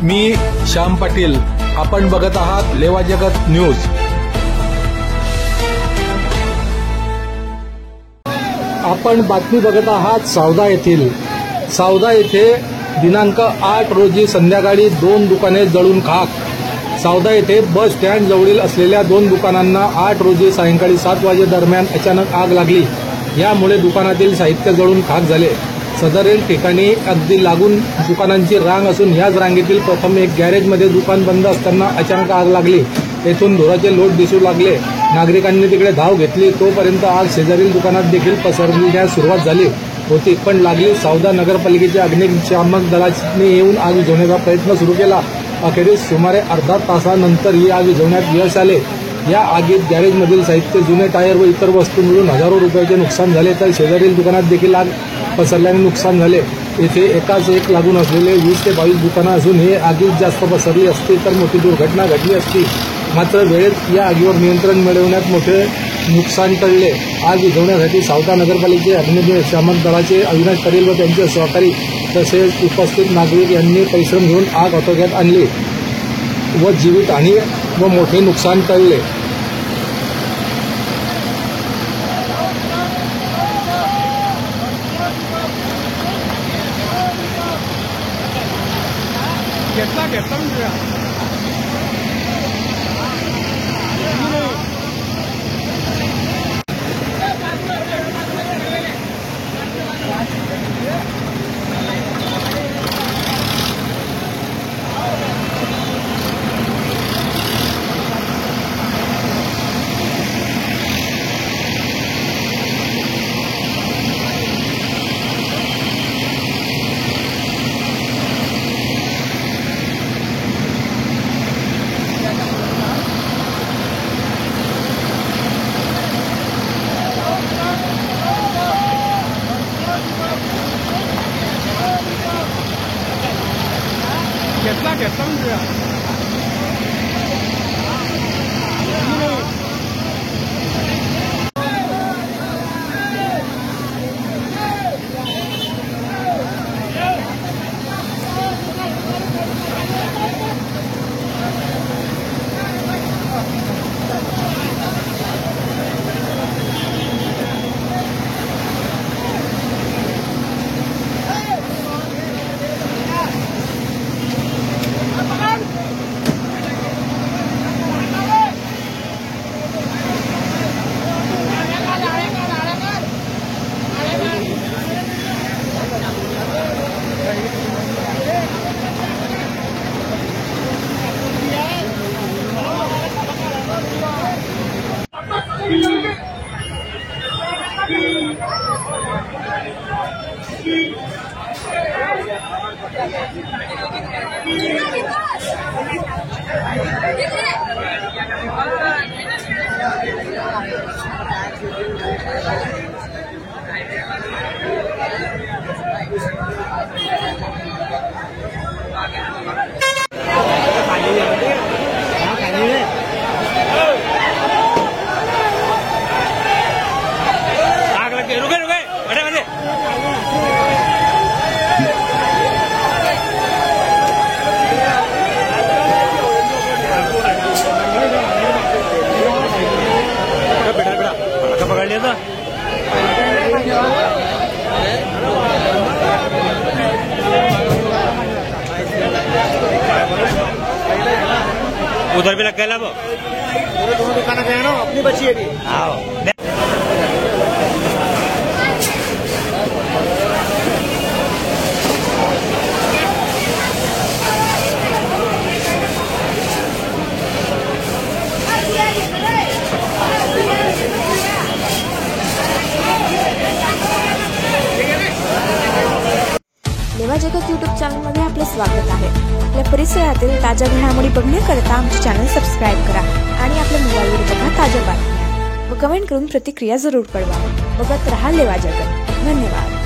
मी श्याम पाटील, आपण बघत आहात लेवा जगत न्यूज। आपण बातमी बघत आहात सावदा येथील। सावदा येथे दिनांक 8 रोजी संध्याकाळी 2 दुकाने जळून खाक। सावदा येथे बस स्टँड जवळील असलेल्या 2 दुकानांना 8 रोजी सायंकाळी 7 वाजेदरम्यान अचानक आग लागली। यामुळे दुकानातील साहित्य जळून खाक झाले। सदरील ठिकाणी अगदी लागून दुकानांची रांग असून याच रांगेतील प्रथम एक गॅरेजमध्ये दुकान बंद असताना अचानक आग लागली। येथून धुराचे लोट दिसू लागले। नागरिकांनी तिकडे धाव घेतली, तोपर्यंत आग शेजारील दुकानात देखील पसरण्यास सुरुवात झाली होती, पण लागली। सावदा नगरपालिकेच्या अग्निशामक दलाने येऊन आग विझवण्याचा प्रयत्न सुरू केला। अखेरीस सुमारे अर्धा तासानंतर ही आग विझवण्यात यश आले। या आगीत गॅरेजमधील साहित्य, जुने टायर व इतर वस्तू मिळून हजारो रुपयाचे नुकसान झाले, तर शेजारील दुकानात देखील आग पसरल्याने नुकसान झाले। येथे एकाच एक लागून असलेले 20 ते 22 दुकानं असून हे आगीत जास्त पसरली असती तर मोठी दुर्घटना घडली असती। मात्र वेळेत या आगीवर नियंत्रण मिळवण्यात मोठे नुकसान टळले। आग विझवण्यासाठी सावदा नगरपालिकेचे अग्निशामक दलाचे अविनाश पाटील व त्यांचे सहकारी तसेच उपस्थित नागरिक यांनी परिश्रम घेऊन आग आटोक्यात आणली व जीवितहानी व मोठे नुकसान टळले। उधर भी लग गया वो दोनों दुकान गए ना अपनी बची है लेवा जगत यूट्यूब चॅनलमध्ये आपले स्वागत आहे। आपल्या परिसरातील ताज्या घडामोडी बघण्याकरता आमचे चॅनल सबस्क्राइब करा आणि आपल्या मोबाईलवर बघा ताज्या बातम्या व कमेंट करून प्रतिक्रिया जरूर कळवा। बघत रहा लेवा जगत। धन्यवाद।